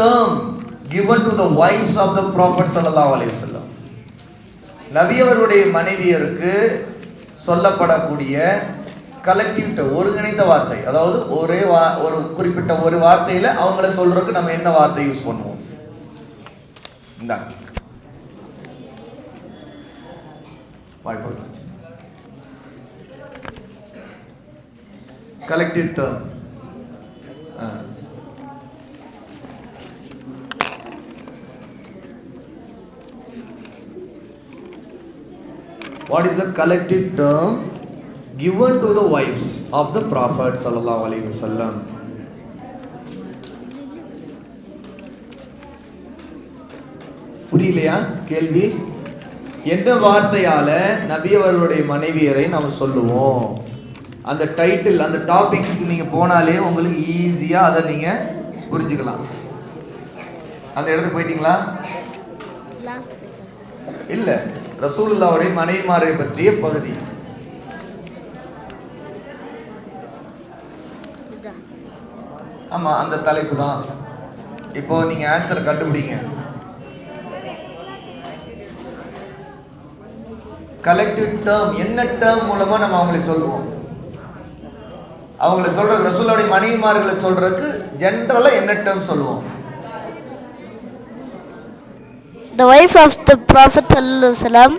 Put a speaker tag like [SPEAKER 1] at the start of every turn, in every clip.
[SPEAKER 1] term given to the wives of the Prophet sallallahu alaihi wasallam. நபி அவருடைய மனைவியருக்கு சொல்லப்படக்கூடிய collective ஒருங்கிணைந்த வார்த்தை, அதாவது ஒரு குறிப்பிட்ட ஒரு வார்த்தையில அவங்கள சொல்றதுக்கு நம்ம என்ன வார்த்தை யூஸ் பண்ணுவோம்? இந்த collective term. What is the collective term given to the wives of the Prophet sallallahu alaihi wasallam? புரியலையா கேள்வி? எந்த வார்த்தையால நபி அவர்களுடைய மனைவியரை நாம் சொல்லுவோம்? அந்த டைட்டில், அந்த டாபிக் நீங்க போனாலே உங்களுக்கு ஈஸியா அதை நீங்க புரிஞ்சுக்கலாம். அந்த இடத்துக்கு போயிட்டீங்களா? இல்ல, ரசூலுல்லாஹ்வுடைய மனைவிமாரை பற்றிய பகுதி. ஆமா, அந்த தலைப்பு தான். இப்போ நீங்க ஆன்சர் கண்டுபிடிங்க. கலெக்டிவ் டேர்ம், என்ன டேர்ம் மூலமா நம்ம அவங்களை சொல்லுவோம்? அவங்களை சொல்ற ரசூலுல்லாஹ்வுடைய மனைவிமார்களை சொல்றதுக்கு ஜெனரலா என்ன டேர்ம் சொல்லுவோம்?
[SPEAKER 2] The wife of the Prophet ﷺ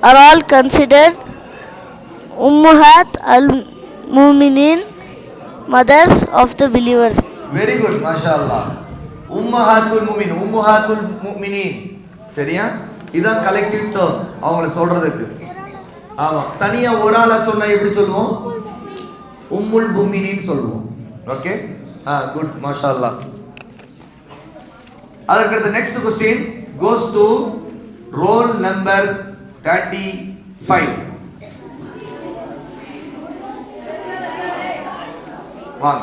[SPEAKER 2] are all considered Ummahat al-Mu'minin, mothers of the believers.
[SPEAKER 1] Very good, mashallah. Ummahatul Mu'min, Ummahatul Mu'minin. சரியா? இதான் கலெக்டிவ் டேர்ம் அவங்கள சொல்றதுக்கு. ஆமா, தனியா ஒரு ஆளா சொன்னா எப்படி சொல்லுவோம்? உம்முல் முஃமினீன் சொல்லுவோம். ஓகே, குட், மாஷாஅல்லாஹ். அதற்கு அடுத்த next question goes to roll number 35. One.